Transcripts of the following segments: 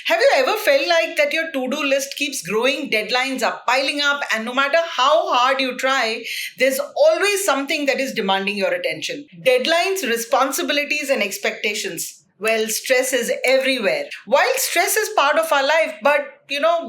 Have you ever felt like that your to-do list keeps growing, deadlines are piling up, and no matter how hard you try, there's always something that is demanding your attention? Deadlines, responsibilities, and expectations. Well, stress is everywhere. While stress is part of our life, but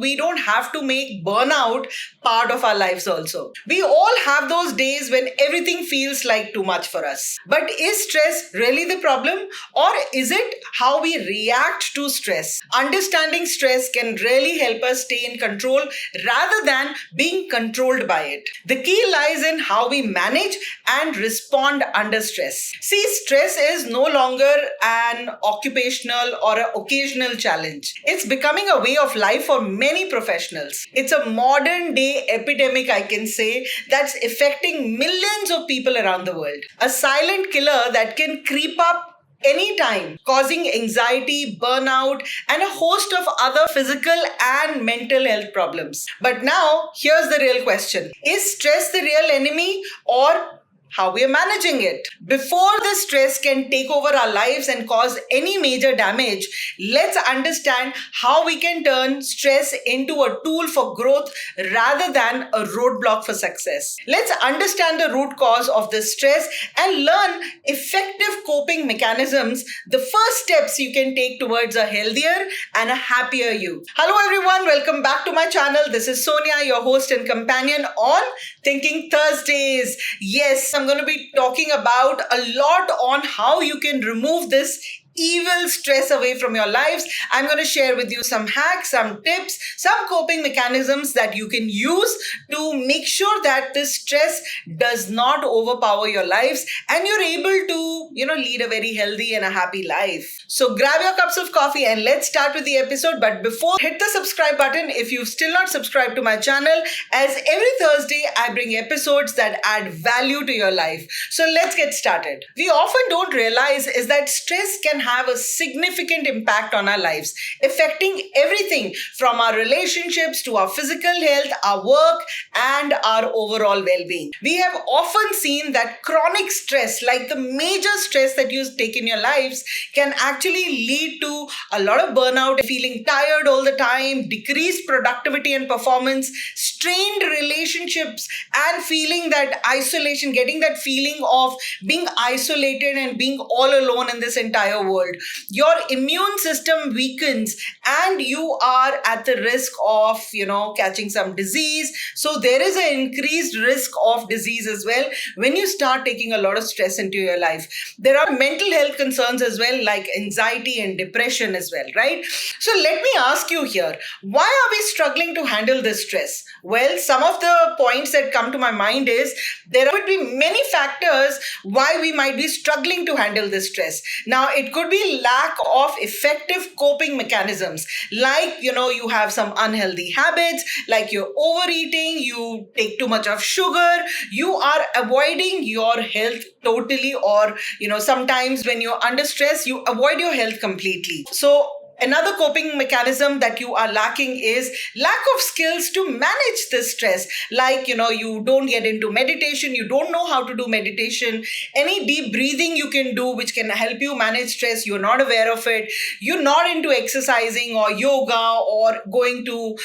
we don't have to make burnout part of our lives also. We all have those days when everything feels like too much for us. But is stress really the problem? Or is it how we react to stress? Understanding stress can really help us stay in control rather than being controlled by it. The key lies in how we manage and respond under stress. See, stress is no longer an occupational or an occasional challenge. It's becoming a way of life for many professionals. It's a modern day epidemic, I can say, that's affecting millions of people around the world. A silent killer that can creep up anytime, causing anxiety, burnout, and a host of other physical and mental health problems. But now, here's the real question. Is stress the real enemy, or how we are managing it? Before the stress can take over our lives and cause any major damage, let's understand how we can turn stress into a tool for growth rather than a roadblock for success. Let's understand the root cause of the stress and learn effective coping mechanisms, the first steps you can take towards a healthier and a happier you. Hello everyone, welcome back to my channel. This is Sonia, your host and companion on Thinking Thursdays. Yes, I'm going to be talking about a lot on how you can remove this evil stress away from your lives. I'm going to share with you some hacks, some tips, some coping mechanisms that you can use to make sure that this stress does not overpower your lives and you're able to, lead a very healthy and a happy life. So grab your cups of coffee and let's start with the episode. But before, hit the subscribe button if you've still not subscribed to my channel, as every Thursday I bring episodes that add value to your life. So let's get started. We often don't realize is that stress can have a significant impact on our lives, affecting everything from our relationships to our physical health, our work, and our overall well-being. We have often seen that chronic stress, like the major stress that you take in your lives, can actually lead to a lot of burnout, feeling tired all the time, decreased productivity and performance, strained relationships, and feeling that isolation, getting that feeling of being isolated and being all alone in this entire world. Your immune system weakens and you are at the risk of, catching some disease. So there is an increased risk of disease as well when you start taking a lot of stress into your life. There are mental health concerns as well, like anxiety and depression as well, right? So let me ask you here, why are we struggling to handle this stress? Well, some of the points that come to my mind is there would be many factors why we might be struggling to handle this stress. Now, it could be lack of effective coping mechanisms, like, you have some unhealthy habits, like you're overeating, you take too much of sugar, you are avoiding your health totally, or, sometimes when you're under stress, you avoid your health completely. So another coping mechanism that you are lacking is lack of skills to manage this stress. Like, you don't get into meditation, you don't know how to do meditation, any deep breathing you can do which can help you manage stress, you're not aware of it, you're not into exercising or yoga or going to,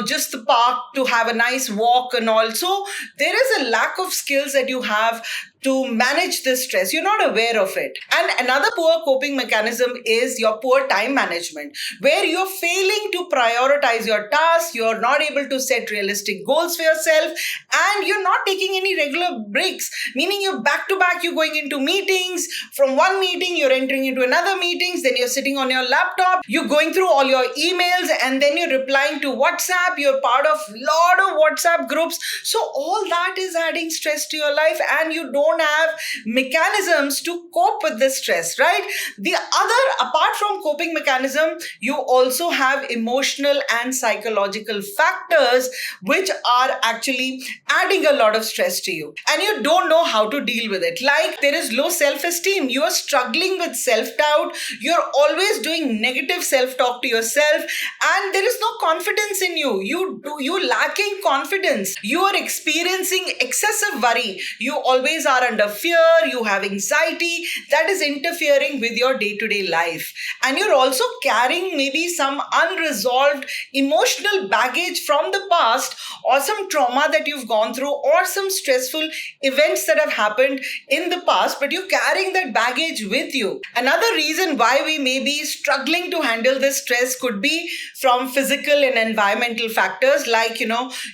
just the park to have a nice walk and all. So there is a lack of skills that you have to manage this stress. You're not aware of it. And another poor coping mechanism is your poor time management, where you're failing to prioritize your tasks, you're not able to set realistic goals for yourself, and you're not taking any regular breaks, meaning you're back to back, you're going into meetings, from one meeting you're entering into another meetings, then you're sitting on your laptop, you're going through all your emails, and then you're replying to WhatsApp, you're part of a lot of WhatsApp groups. So all that is adding stress to your life, and you don't have mechanisms to cope with this stress, right? The other, apart from coping mechanism, you also have emotional and psychological factors which are actually adding a lot of stress to you, and you don't know how to deal with it. Like, there is low self-esteem, you are struggling with self-doubt, you're always doing negative self-talk to yourself, and there is no confidence in you. You're lacking confidence, you are experiencing excessive worry, you always are under fear, you have anxiety that is interfering with your day-to-day life. And you're also carrying maybe some unresolved emotional baggage from the past, or some trauma that you've gone through, or some stressful events that have happened in the past, but you're carrying that baggage with you. Another reason why we may be struggling to handle this stress could be from physical and environmental factors, like,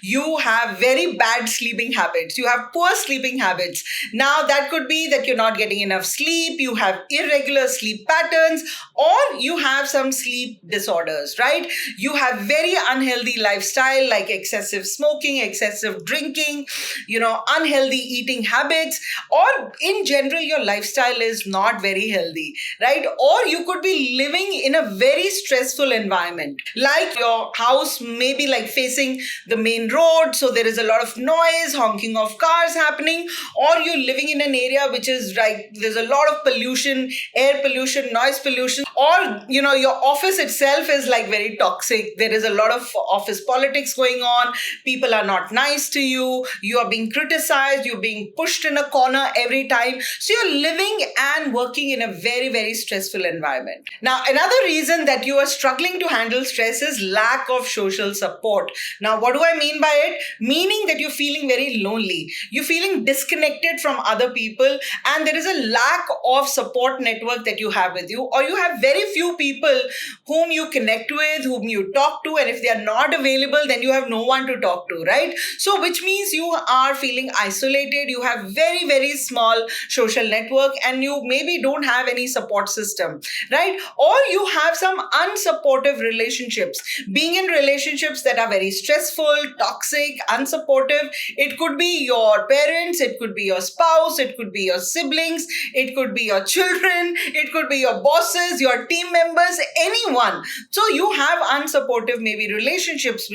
you have very bad sleeping habits, you have poor sleeping habits. Now, that could be that you're not getting enough sleep, you have irregular sleep patterns, or you have some sleep disorders, right? You have very unhealthy lifestyle like excessive smoking, excessive drinking, unhealthy eating habits, or in general, your lifestyle is not very healthy, right? Or you could be living in a very stressful environment, like your house may be like facing the main road, so there is a lot of noise, honking of cars happening, or you're living in an area which is like there's a lot of pollution, air pollution, noise pollution, or your office itself is like very toxic. There is a lot of office politics going on, people are not nice to you, you are being criticized, you're being pushed in a corner every time. So you're living and working in a very, very stressful environment. Now, another reason that you are struggling to handle stress is lack of social support. Now, what do I mean by it? Meaning that you're feeling very lonely, you're feeling disconnected from other people, and there is a lack of support network that you have with you, or you have very few people whom you connect with, whom you talk to, and if they are not available, then you have no one to talk to, right? So which means you are feeling isolated, you have very, very small social network, and you maybe don't have any support system, right? Or you have some unsupportive relationships, being in relationships that are very stressful, toxic, unsupportive. It could be your parents, it could be your spouse, it could be your siblings, it could be your children, it could be your bosses, your team members, anyone. So you have unsupportive maybe relationships,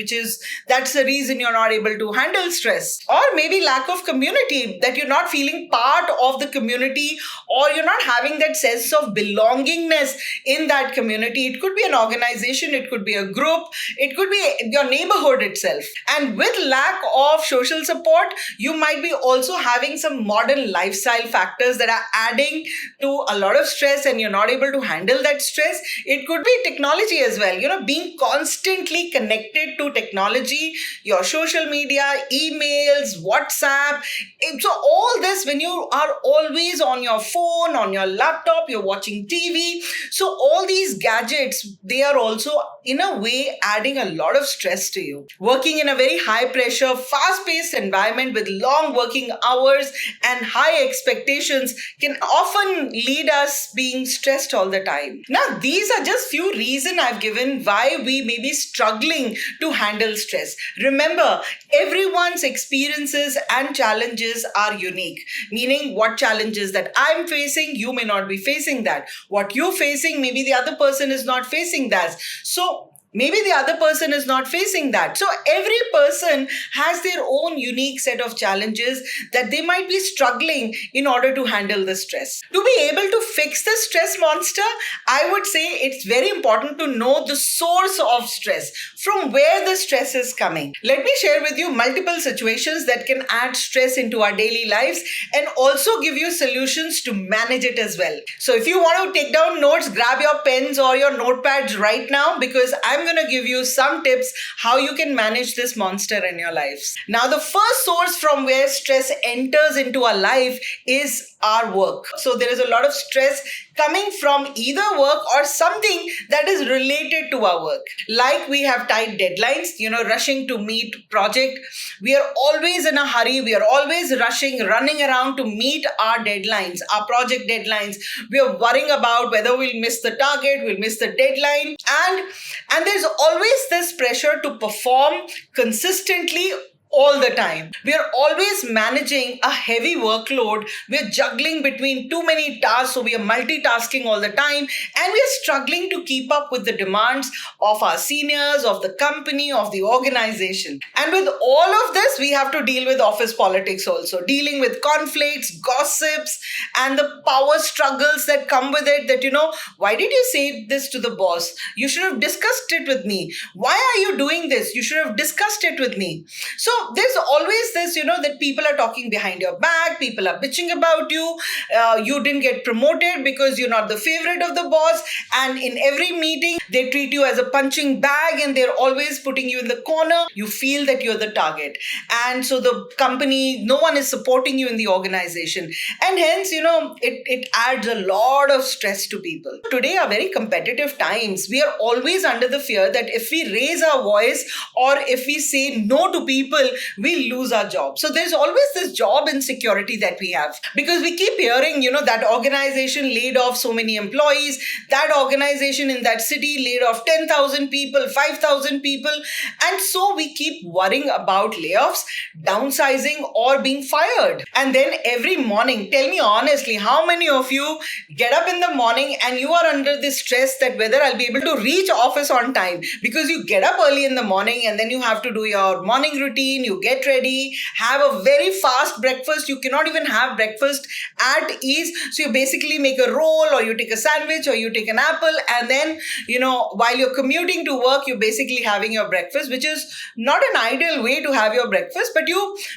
that's the reason you're not able to handle stress. Or maybe lack of community, that you're not feeling part of the community, or you're not having that sense of belongingness in that community. It could be an organization, it could be a group, it could be your neighborhood itself. And with lack of social support, you might be also having some modern lifestyle factors that are adding to a lot of stress, and you're not able to handle that stress. It could be technology as well, being constantly connected to technology, your social media, emails, WhatsApp. So all this, when you are always on your phone, on your laptop, you're watching TV. So all these gadgets, they are also in a way adding a lot of stress to you. Working in a very high pressure, fast paced environment with long working hours and high expectations can often lead us being stressed all the time. Now, these are just few reasons I've given why we may be struggling to handle stress. Remember, everyone's experiences and challenges are unique, meaning what challenges that I'm facing, you may not be facing that. What you're facing, maybe the other person is not facing that. So maybe the other person is not facing that. So every person has their own unique set of challenges that they might be struggling in order to handle the stress. To be able to fix the stress monster, I would say it's very important to know the source of stress, from where the stress is coming. Let me share with you multiple situations that can add stress into our daily lives and also give you solutions to manage it as well. So if you want to take down notes, grab your pens or your notepads right now, because I'm going to give you some tips how you can manage this monster in your lives. Now, the first source from where stress enters into our life is our work. So there is a lot of stress coming from either work or something that is related to our work. Like we have tight deadlines, rushing to meet project. We are always in a hurry. We are always rushing, running around to meet our deadlines, our project deadlines. We are worrying about whether we'll miss the target, we'll miss the deadline. And there's always this pressure to perform consistently all the time. We are always managing a heavy workload. We are juggling between too many tasks, so we are multitasking all the time, and we are struggling to keep up with the demands of our seniors, of the company, of the organization. And with all of this, we have to deal with office politics also, dealing with conflicts, gossips, and the power struggles that come with it. That, why did you say this to the boss? You should have discussed it with me. Why are you doing this? You should have discussed it with me. So there's always this, that people are talking behind your back, people are bitching about you, you didn't get promoted because you're not the favorite of the boss, and in every meeting they treat you as a punching bag and they're always putting you in the corner. You feel that you're the target, and so the company, no one is supporting you in the organization, and hence it adds a lot of stress to people. Today are very competitive times. We are always under the fear that if we raise our voice or if we say no to people, we lose our job. So there's always this job insecurity that we have, because we keep hearing that organization laid off so many employees, that organization in that city laid off 10,000 people, 5,000 people, and so we keep worrying about layoffs, downsizing, or being fired. And then every morning, tell me honestly, how many of you get up in the morning and you are under this stress that whether I'll be able to reach office on time, because you get up early in the morning and then you have to do your morning routine, you get ready, have a very fast breakfast. You cannot even have breakfast at ease. So you basically make a roll, or you take a sandwich, or you take an apple, and then, while you're commuting to work, you're basically having your breakfast, which is not an ideal way to have your breakfast, but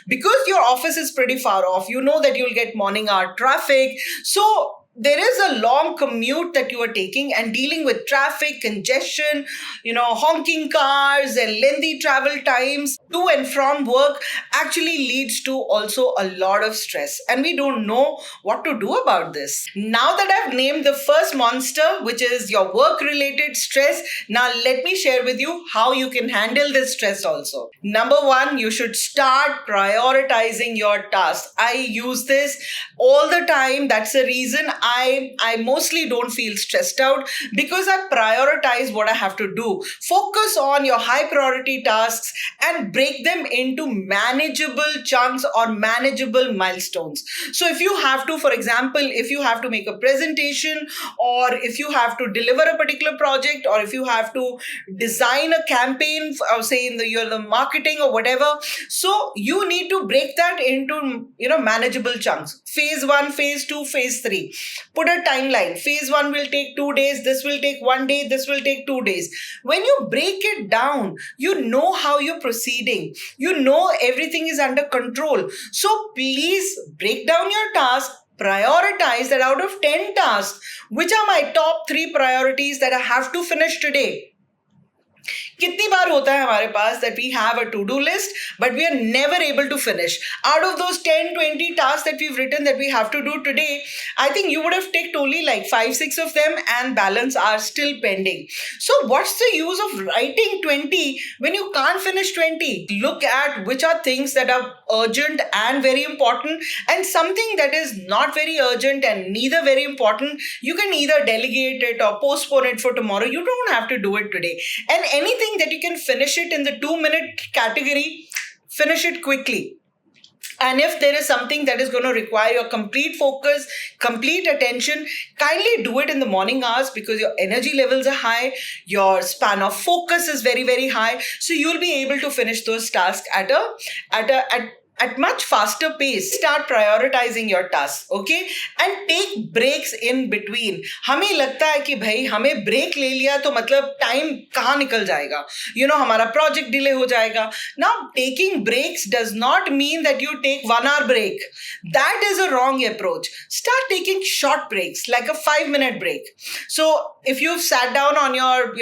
because your office is pretty far off, you know that you'll get morning hour traffic. So there is a long commute that you are taking, and dealing with traffic, congestion, honking cars and lengthy travel times to and from work actually leads to also a lot of stress. And we don't know what to do about this. Now that I've named the first monster, which is your work-related stress, now let me share with you how you can handle this stress also. Number one, you should start prioritizing your tasks. I use this all the time. That's the reason I mostly don't feel stressed out, because I prioritize what I have to do. Focus on your high priority tasks and break them into manageable chunks or manageable milestones. So if you have to, for example, if you have to make a presentation, or if you have to deliver a particular project, or if you have to design a campaign, say you're the marketing or whatever, so you need to break that into manageable chunks. Phase 1, phase 2, phase 3. Put a timeline. Phase 1 will take 2 days, this will take 1 day, this will take 2 days. When you break it down, you know how you're proceeding. You know everything is under control. So please break down your task. Prioritize that out of 10 tasks, which are my top 3 priorities that I have to finish today. कितनी बार होता है हमारे पास that we have a to-do list, but we are never able to finish. Out of those 10, 20 tasks that we've written that we have to do today, I think you would have ticked only like 5, 6 of them, and balance are still pending. So what's the use of writing 20 when you can't finish 20? Look at which are things that are urgent and very important, and something that is not very urgent and neither very important, you can either delegate it or postpone it for tomorrow. You don't have to do it today. And anything that you can finish it in the 2-minute category, finish it quickly. And if there is something that is going to require your complete focus, complete attention, kindly do it in the morning hours, because your energy levels are high, your span of focus is very, very high. So you'll be able to finish those tasks at much faster pace. Start prioritizing your tasks, okay? And take breaks in between. हमें लगता है कि भाई हमें break ले लिया तो मतलब time कहाँ निकल जाएगा? हमारा project delay हो जाएगा. Now, taking breaks does not mean that you take 1 hour break. That is a wrong approach. Start taking short breaks, like a 5-minute break. So if you've sat down on your,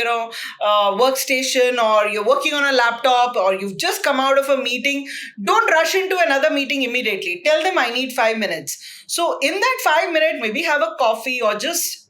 workstation, or you're working on a laptop, or you've just come out of a meeting, don't rush into another meeting immediately. Tell them I need 5 minutes. So in that 5 minutes, maybe have a coffee, or just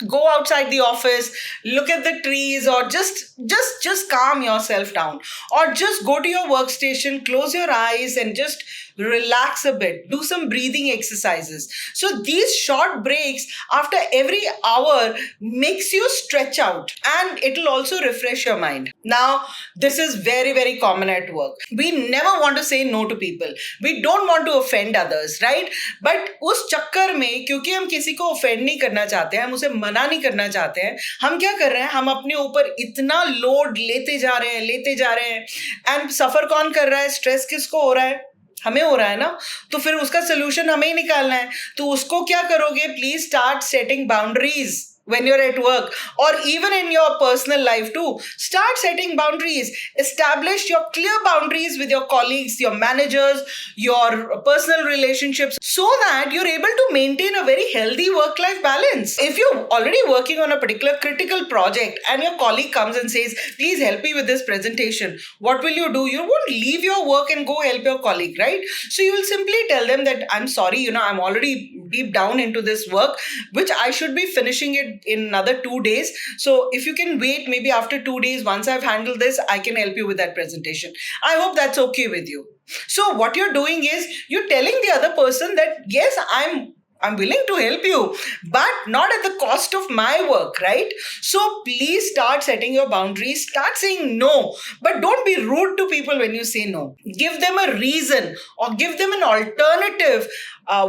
go outside the office, look at the trees, or just calm yourself down, or just go to your workstation, close your eyes, and just relax a bit. Do some breathing exercises. So these short breaks after every hour makes you stretch out, and it'll also refresh your mind. Now, this is very, very common at work. We never want to say no to people. We don't want to offend others, right? But उस चक्कर में, क्योंकि हम किसी को offend नहीं करना चाहते हैं, हम उसे मना नहीं करना चाहते हैं, हम क्या कर रहे हैं? हम अपने ऊपर इतना लोड लेते जा रहे हैं, and सफर कौन कर रहा है? स्ट्रेस किसको हो रहा है? हमें हो रहा है ना. तो फिर उसका सोल्यूशन हमें ही निकालना है. तो उसको क्या करोगे? Please start setting boundaries. when you're at work, or even in your personal life too. Start setting boundaries. Establish your clear boundaries with your colleagues, your managers, your personal relationships, so that you're able to maintain a very healthy work life balance. If you're already working on a particular critical project and your colleague comes and says, please help me with this presentation, what will you do? You won't leave your work and go help your colleague, right? So you will simply tell them that I'm sorry, I'm already deep down into this work, which I should be finishing it in another 2 days. So if you can wait, maybe after 2 days, once I've handled this, I can help you with that presentation. I hope that's okay with you. So what you're doing is you're telling the other person that yes, I'm willing to help you, but not at the cost of my work, right? So please start setting your boundaries, start saying no, but don't be rude to people when you say no. Give them a reason or give them an alternative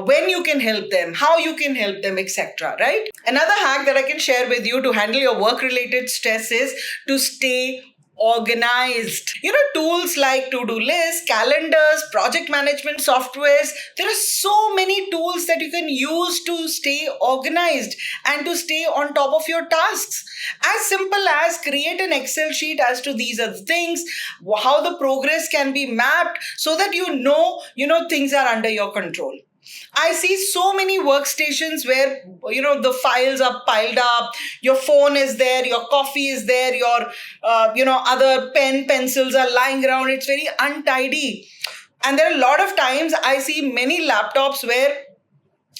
when you can help them, how you can help them, etc. Right? Another hack that I can share with you to handle your work-related stress is to stay organized. Tools like to-do lists, calendars, project management softwares. There are so many tools that you can use to stay organized and to stay on top of your tasks. As simple as create an Excel sheet as to these are the things, how the progress can be mapped so that things are under your control. I see so many workstations where, the files are piled up, your phone is there, your coffee is there, your, other pencils are lying around. It's very untidy. And there are a lot of times I see many laptops where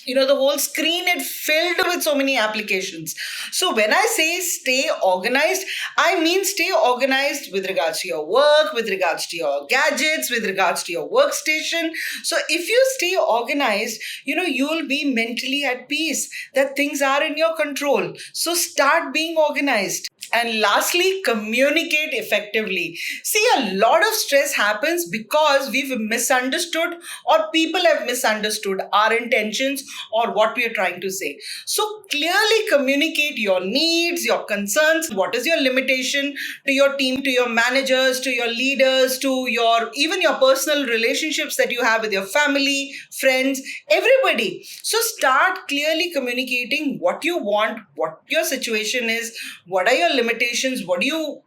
the whole screen is filled with so many applications. So when I say stay organized, I mean stay organized with regards to your work, with regards to your gadgets, with regards to your workstation. So if you stay organized, you'll be mentally at peace that things are in your control. So start being organized. And lastly, communicate effectively. See, a lot of stress happens because we've misunderstood or people have misunderstood our intentions or what we are trying to say. So clearly communicate your needs, your concerns, what is your limitation to your team, to your managers, to your leaders, to even your personal relationships that you have with your family, friends, everybody. So start clearly communicating what you want, what your situation is, what are your limitations, what do you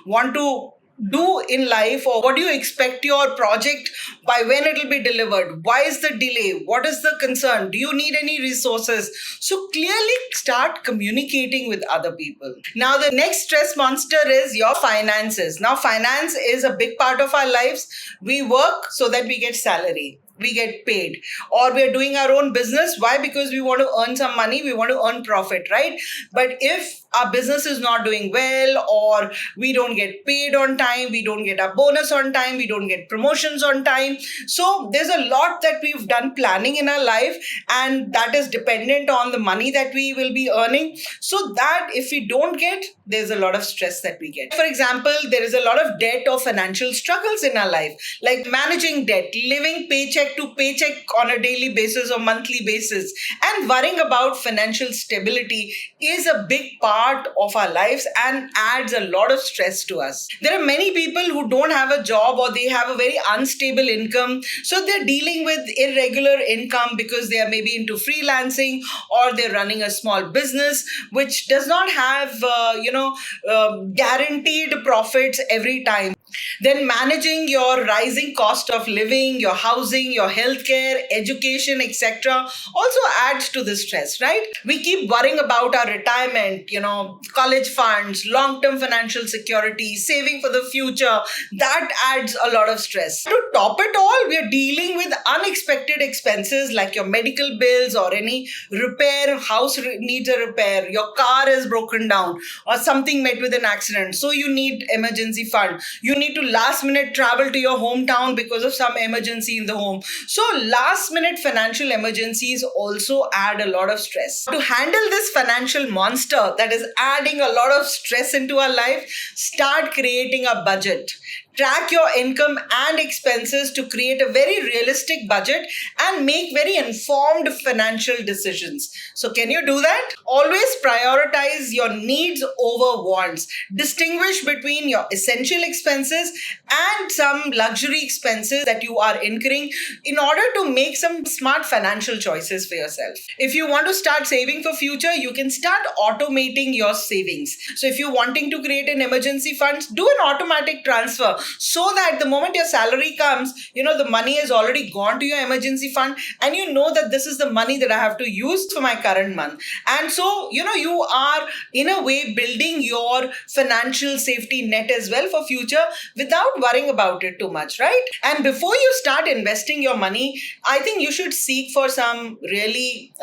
want to do in life, or what do you expect your project by when it will be delivered, why is the delay, what is the concern, do you need any resources. So clearly start communicating with other people. Now the next stress monster is your finances. Now finance is a big part of our lives. We work so that we get salary, we get paid, or we're doing our own business. Why? Because we want to earn some money, we want to earn profit, right? But if our business is not doing well, or we don't get paid on time, we don't get a bonus on time, we don't get promotions on time, so there's a lot that we've done planning in our life, and that is dependent on the money that we will be earning. So that if we don't get, there's a lot of stress that we get. For example, there is a lot of debt or financial struggles in our life, like managing debt, living paycheck to paycheck on a daily basis or monthly basis, and worrying about financial stability is a big part of our lives and adds a lot of stress to us. There are many people who don't have a job, or they have a very unstable income, so they're dealing with irregular income because they are maybe into freelancing, or they're running a small business which does not have guaranteed profits every time. Then managing your rising cost of living, your housing, your healthcare, education, etc. also adds to the stress, right? We keep worrying about our retirement, college funds, long-term financial security, saving for the future. That adds a lot of stress. To top it all, we are dealing with unexpected expenses like your medical bills or any repair, house needs a repair, your car is broken down or something met with an accident. So you need emergency fund. You need to last minute travel to your hometown because of some emergency in the home. So last minute financial emergencies also add a lot of stress. To handle this financial monster that is adding a lot of stress into our life, start creating a budget. Track your income and expenses to create a very realistic budget and make very informed financial decisions. So, can you do that? Always prioritize your needs over wants. Distinguish between your essential expenses and some luxury expenses that you are incurring in order to make some smart financial choices for yourself. If you want to start saving for future, you can start automating your savings. So if you're wanting to create an emergency fund, do an automatic transfer so that the moment your salary comes, the money has already gone to your emergency fund and you know that this is the money that I have to use for my current month. And so, you are in a way building your financial safety net as well for future without worrying about it too much, right? And before you start investing your money, I think you should seek for some really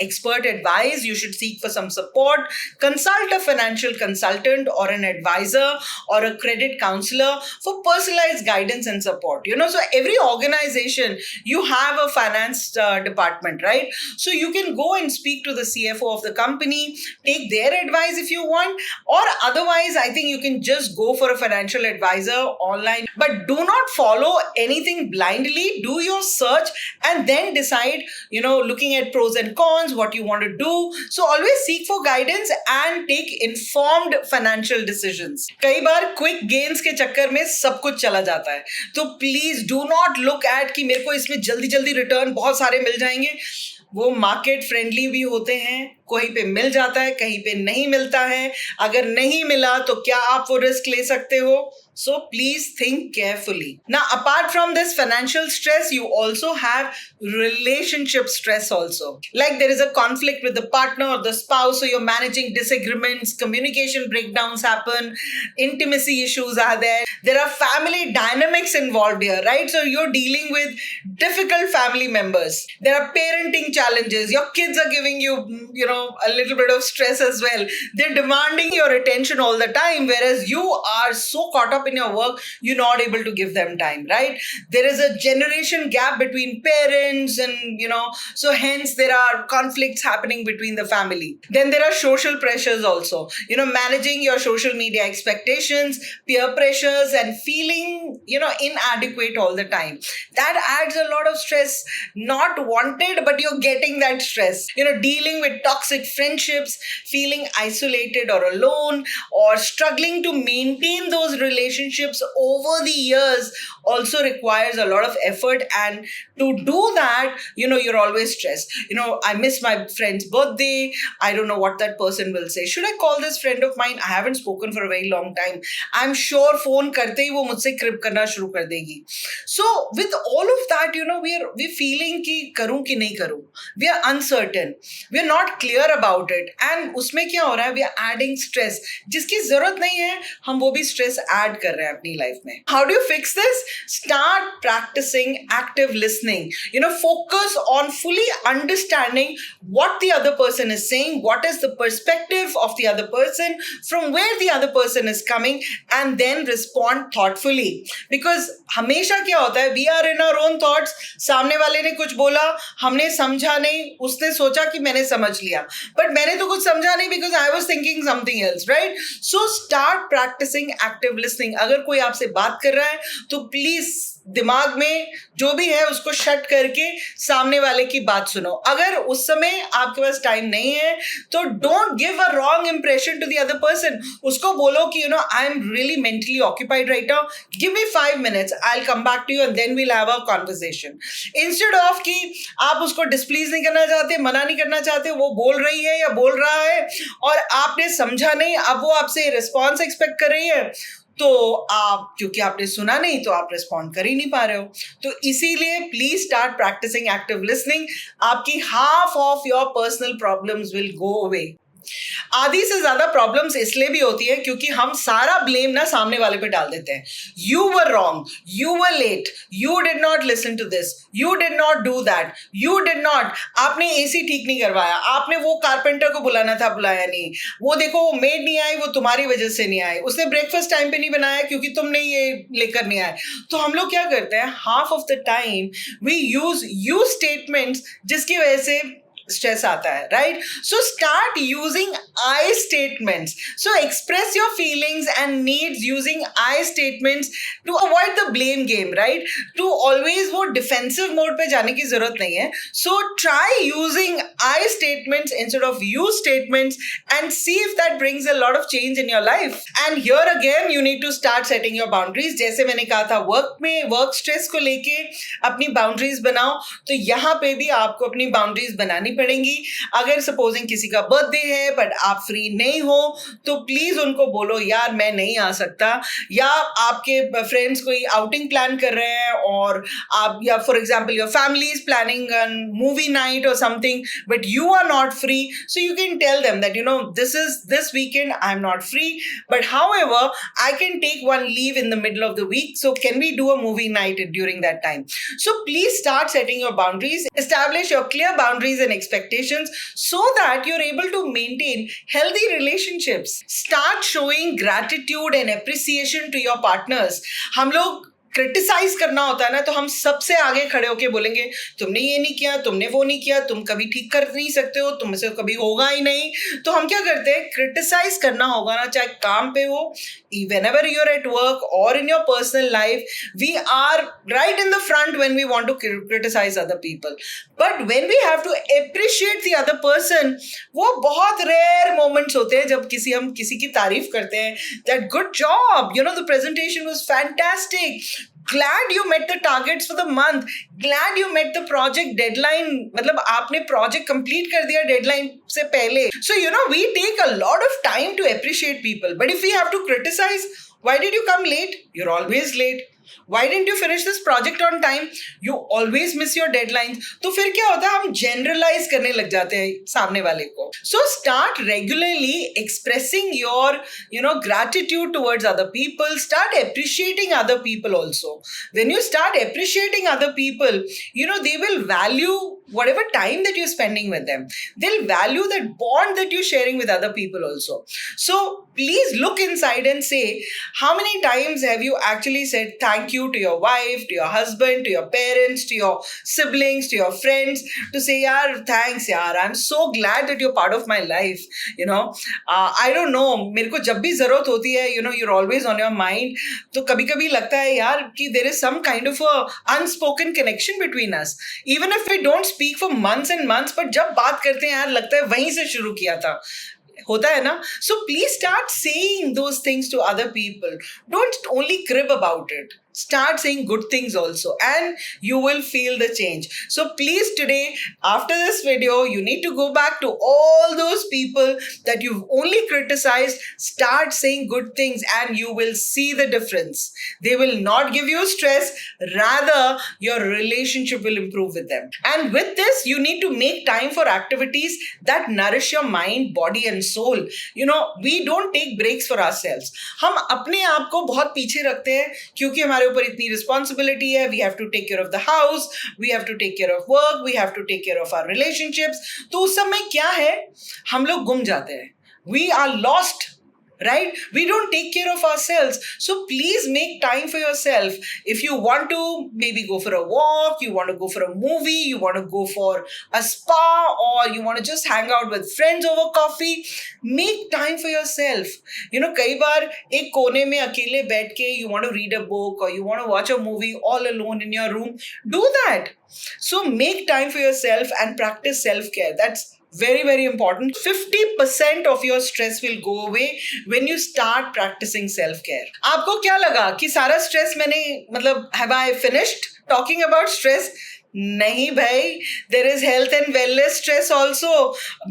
expert advice. You should seek for some support. Consult a financial consultant or an advisor or a credit counselor for personalized guidance and support. So every organization, you have a finance department, right? So you can go and speak to the CFO of the company, take their advice if you want, or otherwise, I think you can just go for a financial advisor online. But do not follow anything blindly. Do your search and then decide, looking at pros and cons, what you want to do. So always seek for guidance and take informed financial decisions. कई बार quick gains के चक्कर में सब कुछ चला जाता है, तो please do not look at कि मेरे को इसमें जल्दी जल्दी रिटर्न बहुत सारे मिल जाएंगे. वो मार्केट फ्रेंडली भी होते हैं, कहीं पे मिल जाता है, कहीं पे नहीं मिलता है. अगर नहीं मिला तो क्या आप वो रिस्क ले सकते हो? So please think carefully. Now, apart from this financial stress, you also have relationship stress also. Like there is a conflict with the partner or the spouse, so you're managing disagreements, communication breakdowns happen, intimacy issues are there. There are family dynamics involved here, right? So you're dealing with difficult family members. There are parenting challenges. Your kids are giving you, a little bit of stress as well. They're demanding your attention all the time, whereas you are so caught up in your work, you're not able to give them time, right? There is a generation gap between parents and, so hence there are conflicts happening between the family. Then there are social pressures also, managing your social media expectations, peer pressures and feeling, inadequate all the time. That adds a lot of stress, not wanted, but you're getting that stress, dealing with toxic friendships, feeling isolated or alone, or struggling to maintain those relationships over the years also requires a lot of effort. And to do that, you're always stressed. I miss my friend's birthday. I don't know what that person will say. Should I call this friend of mine? I haven't spoken for a very long time. I'm sure phone karte hi wo mujhse crib karna shuru kar degi. So with all of that, we're feeling ki karu ki nahi karu. We are uncertain. We are not clear about it. And उसमें क्या हो रहा है? We are adding stress. जिसकी जरूरत नहीं है, हम वो भी stress add कर रहे हैं अपनी life में. How do you fix this? Start practicing active listening. Focus on fully understanding what the other person is saying, what is the perspective of the other person, from where the other person is coming, and then respond thoughtfully. Because हमेशा क्या होता है? We are in our own thoughts. सामने वाले ने कुछ बोला, हमने समझा नहीं, उसने सोचा कि मैंने समझ लिया, but मैंने तो कुछ समझा नहीं because I was thinking something else, right? So start practicing active listening. अगर कोई आपसे बात कर रहा है तो प्लीज दिमाग में जो भी है उसको शट करके सामने वाले की बात सुनो. अगर उस समय आपके पास टाइम नहीं है तो don't give a wrong impression to the other person. उसको बोलो कि I am really mentally occupied right now, give me 5 minutes, I will come back to you and then we'll have a conversation. Instead of कि आप उसको डिस्प्लीज नहीं करना चाहते, मना नहीं करना चाहते, वो बोल रही है या बोल रहा है और आपने समझा नहीं, अब वो आपसे रिस्पॉन्स एक्सपेक्ट कर रही है, तो आप क्योंकि आपने सुना नहीं तो आप रिस्पॉन्ड कर ही नहीं पा रहे हो. तो इसीलिए please start practising active listening. आपकी half of your personal problems will go away. आधी से ज्यादा प्रॉब्लम्स इसलिए भी होती है क्योंकि हम सारा ब्लेम ना सामने वाले पे डाल देते हैं. You were wrong, you were late, you did not listen to this, you did not do that, you did not, आपने एसी ठीक नहीं करवाया, आपने वो कारपेंटर को बुलाना था, बुलाया नहीं, वो देखो वो मेड नहीं आई, वो तुम्हारी वजह से नहीं आई, उसने ब्रेकफास्ट टाइम पे नहीं बनाया क्योंकि तुमने ये लेकर नहीं आए. तो हम लोग क्या करते हैं, half of the time we use statements जिसकी वजह से स्ट्रेस आता है, right? So start using I statements. So express your feelings and needs using I statements to avoid the blame game, right? To always वो defensive mode पे जाने की जरूरत नहीं है. So try using I statements instead of you statements and see if that brings a lot of change in your life. And here again you need to start setting your boundaries. जैसे मैंने कहा था work में, work stress को लेके अपनी boundaries बनाओ, तो यहाँ पे भी आपको अपनी बाउंड्रीज बनानी पड़ेंगी. अगर सपोजिंग किसी का बर्थडे है बट आप फ्री नहीं हो, तो प्लीज उनको बोलो यार मैं नहीं आ सकता. या आपके फ्रेंड्स कोई आउटिंग प्लान कर रहे हैं, और आप, या for example your family is planning a movie night or something, but you are not free, so you can tell them that, you know, this weekend I'm not free, but however I can take one leave in the middle of the week, so can we do a movie night during that time? So please start setting your boundaries, establish your clear boundaries and expectations so that you're able to maintain healthy relationships. Start showing gratitude and appreciation to your partners. हम लोग criticise करना होता है ना, तो हम सबसे आगे खड़े होके बोलेंगे तुमने ये नहीं किया, तुमने वो नहीं किया, तुम कभी ठीक कर नहीं सकते हो, तुमसे कभी होगा ही नहीं. तो हम क्या करते हैं, क्रिटिसाइज करना होगा ना, चाहे काम पे हो, whenever you're at work or in your personal life, we are right in the front when we want to criticize other people. But when we have to appreciate the other person, वो बहुत rare moments होते हैं जब हम किसी की तारीफ करते हैं, that good job, you know, the presentation was fantastic, glad you met the targets for the month, glad you met the project deadline, मतलब आपने project complete कर दिया deadline से पहले. So you know, we take a lot of time to appreciate people, but if we have to criticize, why did you come late? You're always late. Why didn't you finish this project on time? You always miss your deadlines. तो फिर क्या होता है, हम generalize करने लग जाते हैं सामने वाले को. So start regularly expressing your, you know, gratitude towards other people. Start appreciating other people also. When you start appreciating other people, you know, they will value whatever time that you're spending with them. They'll value that bond that you're sharing with other people also. So please look inside and say, how many times have you actually said thank you to your wife, to your husband, to your parents, to your siblings, to your friends, to say, yaar, thanks, yaar, I'm so glad that you're part of my life, you know. I don't know, मेरे को जब भी जरूरत होती है, you know, you're always on your mind, तो कभी कभी लगता है यार कि there is some kind of a unspoken connection between us, even if we don't speak for months and months, but जब बात करते हैं यार लगता है वहीं से शुरू किया था, होता है ना. So please start saying those things to other people. Don't only crib about it. Start saying good things also, and you will feel the change. So please today, after this video, you need to go back to all those people that you've only criticized. Start saying good things and you will see the difference. They will not give you stress. Rather, your relationship will improve with them. And with this, you need to make time for activities that nourish your mind, body and soul. You know, we don't take breaks for ourselves. हम अपने आप को बहुत पीछे रखते हैं क्योंकि हमारे ऊपर इतनी रिस्पॉन्सिबिलिटी है. We have to take care of the house, we have to take care of work, we have to take care of our relationships. तो उस समय क्या है, हम लोग गुम जाते हैं. We are lost, right? We don't take care of ourselves. So please make time for yourself. If you want to maybe go for a walk, you want to go for a movie, you want to go for a spa, or you want to just hang out with friends over coffee, make time for yourself. You know, कई बार एक कोने में अकेले बैठ के you want to read a book or you want to watch a movie all alone in your room, do that. So make time for yourself and practice self-care. That's very, very important. 50% of your stress will go away when you start practicing self-care. आपको क्या लगा कि सारा stress मैंने, मतलब, have I finished talking about stress? नहीं भाई, there is health and wellness stress also.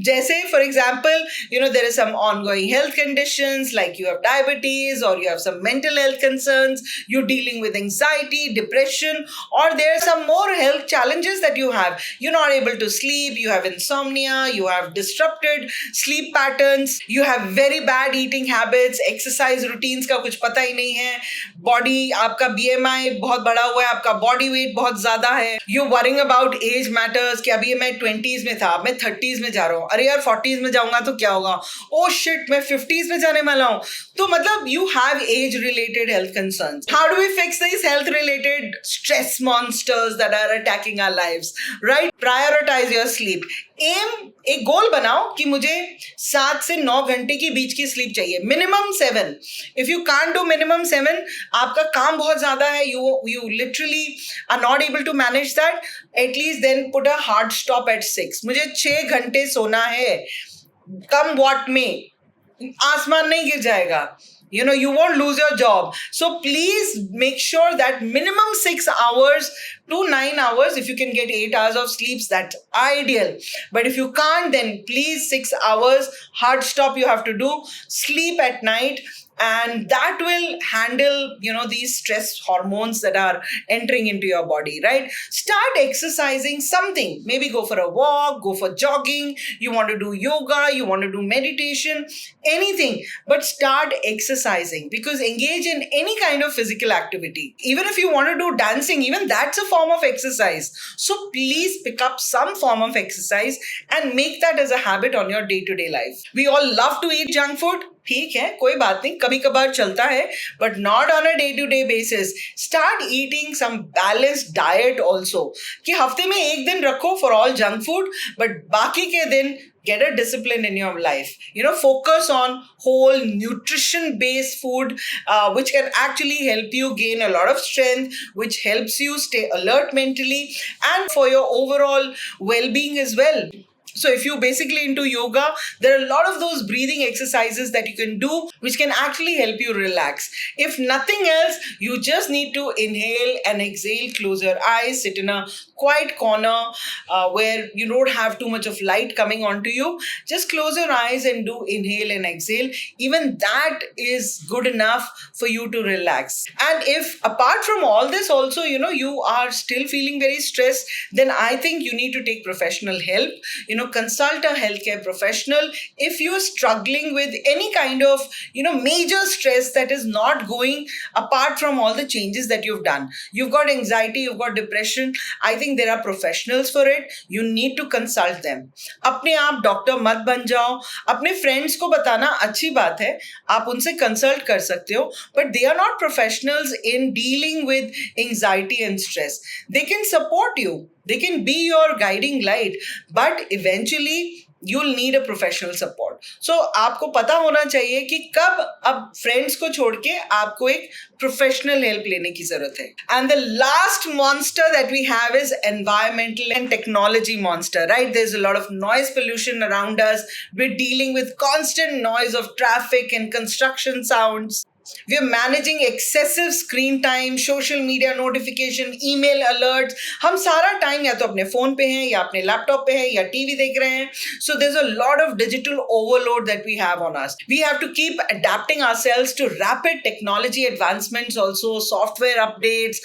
जैसे for example, you know, there is some ongoing health conditions like you have diabetes or you have some mental health concerns, you're dealing with anxiety, depression, or there are some more health challenges that you have. You're not able to sleep, you have insomnia, you have disrupted sleep patterns, you have very bad eating habits, exercise routines का कुछ पता ही नहीं है, body आपका BMI बहुत बड़ा हुआ है, आपका body weight बहुत ज़्यादा है, you worrying about age matters कि अभी मैं 20s में था, मैं 30s में जा रहा हूँ, अरे यार 40s में जाऊंगा तो क्या होगा, oh shit मैं 50s में जाने वाला हूँ. तो मतलब you have age related health concerns. How do we fix these health related stress monsters that are attacking our lives, right? Prioritize your sleep. एक गोल बनाओ कि मुझे 7 से 9 घंटे की बीच की स्लीप चाहिए, minimum 7. If you can't do minimum 7, आपका काम बहुत ज्यादा है, you literally are not able to manage that, at least then put a hard stop at 6. मुझे 6 घंटे सोना है, कम व्हाट में, आसमान नहीं गिर जाएगा. You won't lose your job. So please make sure that minimum 6 hours to 9 hours. If you can get 8 hours of sleep, that's ideal. But if you can't, then please 6 hours hard stop you have to do. Sleep at night, and that will handle these stress hormones that are entering into your body, right? Start exercising something. Maybe go for a walk, go for jogging, you want to do yoga, you want to do meditation, anything, but start exercising, because engage in any kind of physical activity. Even if you want to do dancing, even that's a form of exercise. So please pick up some form of exercise and make that as a habit on your day-to-day life. We all love to eat junk food. ठीक है, कोई बात नहीं, कभी कभार चलता है, but not on a day to day basis. Start eating some balanced diet also, कि हफ्ते में एक दिन रखो for all junk food, but बाकी के दिन get a discipline in your life. Focus on whole nutrition based food, which can actually help you gain a lot of strength, which helps you stay alert mentally and for your overall well-being as well. So if you're basically into yoga, there are a lot of those breathing exercises that you can do, which can actually help you relax. If nothing else, you just need to inhale and exhale, close your eyes, sit in a quiet corner where you don't have too much of light coming onto you. Just close your eyes and do inhale and exhale. Even that is good enough for you to relax. And if apart from all this also, you are still feeling very stressed, then I think you need to take professional help. Consult a healthcare professional if you're struggling with any kind of major stress that is not going apart from all the changes that you've done. You've got anxiety, you've got depression. I think there are professionals for it. You need to consult them. अपने आप doctor मत बन जाओ. अपने friends को बताना अच्छी बात है, आप उनसे कंसल्ट कर सकते हो, but they are not professionals in dealing with anxiety and stress. They can support you, they can be your guiding light, but eventually you'll need a professional support. So आपको पता होना चाहिए कि कब अब फ्रेंड्स को छोड़ के आपको एक प्रोफेशनल हेल्प लेने की जरूरत है. And the last monster that we have is environmental and technology monster, right? There's a lot of noise pollution around us. We're dealing with constant noise of traffic and construction sounds. We are managing excessive screen time, social media notification, email alerts. हम सारा time या तो अपने phone पे हैं, या अपने laptop पे हैं, या टीवी देख रहे हैं. So there's a lot of digital overload that we have on us. We have to keep adapting ourselves to rapid technology advancements, also software updates,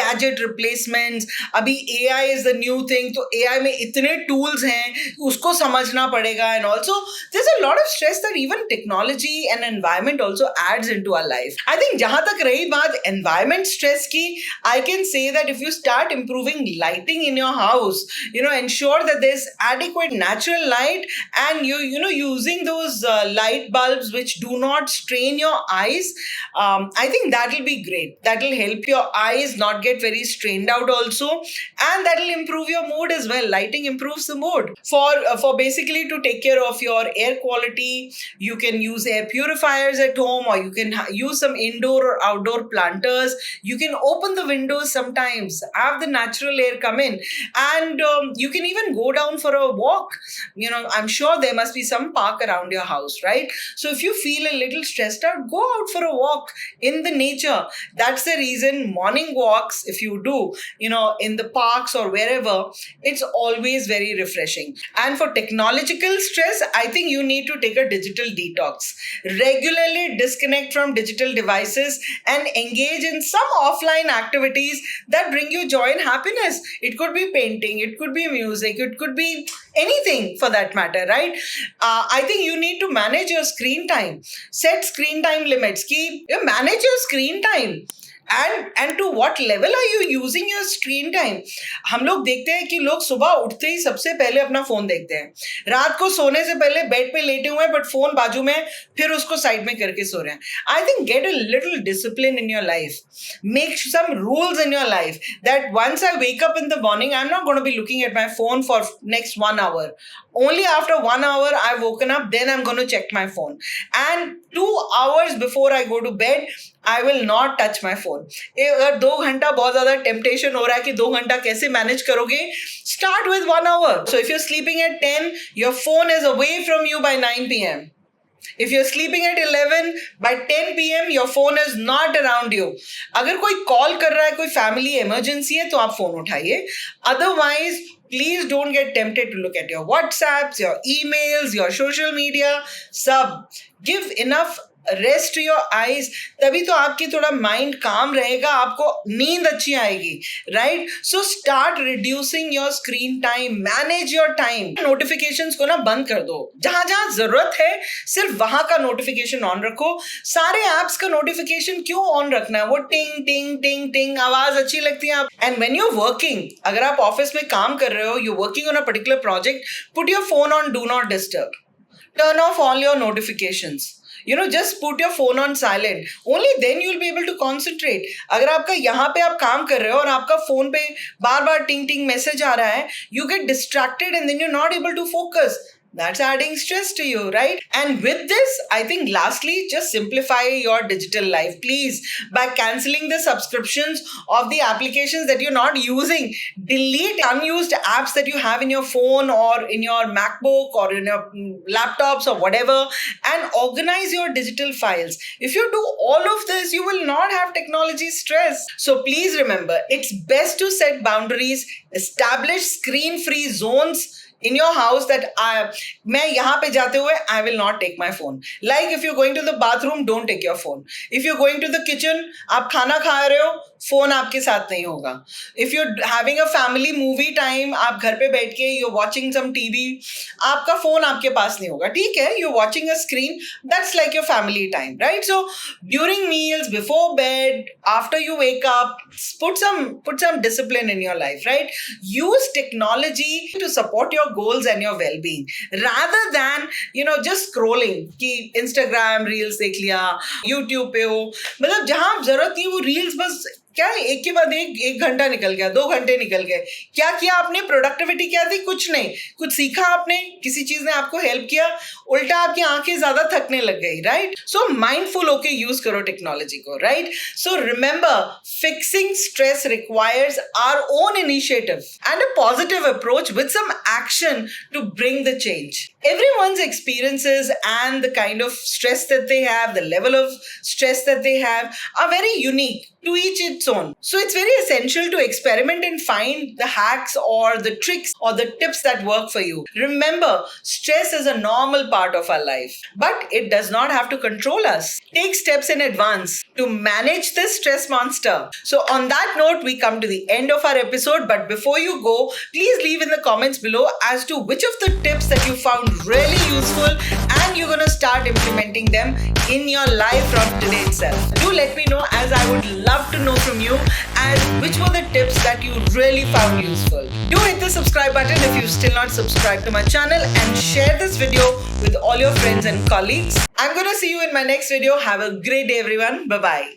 gadget replacements. अभी AI is the new thing, तो AI में इतने tools हैं, उसको समझना पड़ेगा. And also there's a lot of stress that even technology and environment also adds into our life. I think जहां तक रही बात environment stress की, I can say that if you start improving lighting in your house, ensure that there's adequate natural light, and you using those light bulbs which do not strain your eyes, I think that will be great. That will help your eyes not get very strained out also, and that will improve your mood as well. Lighting improves the mood. For basically to take care of your air quality, you can use air purifiers at home, or you can use some indoor or outdoor planters. You can open the windows sometimes, have the natural air come in, and you can even go down for a walk. I'm sure there must be some park around your house, right? So if you feel a little stressed out, go out for a walk in the nature. That's the reason morning walks, if you do, in the parks or wherever, it's always very refreshing. And for technological stress, I think you need to take a digital detox. Regularly disconnect from digital devices and engage in some offline activities that bring you joy and happiness. It could be painting, it could be music, it could be anything for that matter, right? I think you need to manage your screen time. Set screen time limits. Manage your screen time. and to what level are you using your screen time? हम लोग देखते हैं कि लोग सुबह उठते ही सबसे पहले अपना फोन देखते हैं, रात को सोने से पहले बेड पे लेटे हुए हैं बट फोन बाजू में, फिर उसको साइड में करके सो रहे हैं. I think get a little discipline in your life, make some rules in your life that once I wake up in the morning, I'm not going to be looking at my phone for next 1 hour. Only after 1 hour I've woken up, then I'm going to check my phone. And 2 hours before I go to bed, I will not touch my phone. अगर 2 घंटा बहुत ज़्यादा temptation हो रहा है कि 2 घंटा कैसे manage करोगे, start with 1 hour. So if you're sleeping at 10, your phone is away from you by 9 p.m. If you're sleeping at 11, by 10 p.m. your phone is not around you. अगर कोई कॉल कर रहा है, कोई फैमिली इमरजेंसी है, तो आप phone उठाइए. Otherwise, please don't get tempted to look at your WhatsApps, your emails, your social media. सब give enough rest to your eyes, तभी तो आपकी थोड़ा माइंड काम रहेगा, आपको नींद अच्छी आएगी, right? So start reducing your screen time, manage your time. Notifications को ना बंद कर दो, जहां जहां जरूरत है सिर्फ वहां का नोटिफिकेशन ऑन रखो. सारे एप्स का नोटिफिकेशन क्यों ऑन रखना है? वो टिंग टिंग टिंग टिंग आवाज अच्छी लगती है. एंड व्हेन यू वर्किंग, अगर आप ऑफिस में काम कर रहे हो, you working on a particular project, put your phone on do not disturb, turn off all your notifications. Just put your phone on silent. Only then you'll be able to concentrate. अगर आपका यहाँ पे आप काम कर रहे हो और आपका फोन पे बार बार टिंग टिंग मैसेज आ रहा है, you get distracted and then you're not able to focus. That's adding stress to you, right? And with this, I think lastly, just simplify your digital life, please, by canceling the subscriptions of the applications that you're not using. Delete unused apps that you have in your phone or in your MacBook or in your laptops or whatever, and organize your digital files. If you do all of this, you will not have technology stress. So please remember, it's best to set boundaries, establish screen-free zones in your house that मैं यहाँ पे जाते हुए I will not take my phone. Like if you're going to the bathroom, don't take your phone. If you're going to the kitchen, आप खाना खा रहे हो, फोन आपके साथ नहीं होगा. If you're having a family movie time, आप घर पे बैठ के you're watching some TV, आपका फोन आपके पास नहीं होगा. ठीक है, you're watching a screen, that's like your family time, right? So during meals, before bed, after you wake up, put some discipline in your life, right? Use technology to support your goals and your well-being rather than just scrolling कि Instagram reels देख लिया, YouTube पे हो, मतलब जहां जरूरत नहीं वो reels बस क्या है, एक के बाद एक घंटा निकल गया, 2 घंटे निकल गए. क्या किया आपने? प्रोडक्टिविटी क्या थी? कुछ नहीं. कुछ सीखा आपने? किसी चीज ने आपको हेल्प किया? उल्टा आपकी आंखें ज्यादा थकने लग गई, राइट? सो माइंडफुल होके यूज करो टेक्नोलॉजी को, right? So remember, fixing stress requires our own initiative and a positive approach with some action to bring the change. Everyone's experiences and the kind of stress that they have, the level of stress that they have are very unique, to each its own. So it's very essential to experiment and find the hacks or the tricks or the tips that work for you. Remember, stress is a normal part of our life, but it does not have to control us. Take steps in advance to manage this stress monster. So on that note, we come to the end of our episode, but before you go, please leave in the comments below as to which of the tips that you found really useful and you're going to start implementing them in your life from today itself. Do let me know, as I would love to know from you as which were the tips that you really found useful. Do hit the subscribe button if you've still not subscribed to my channel, and share this video with all your friends and colleagues. I'm going to see you in my next video. Have a great day, everyone. Bye-bye.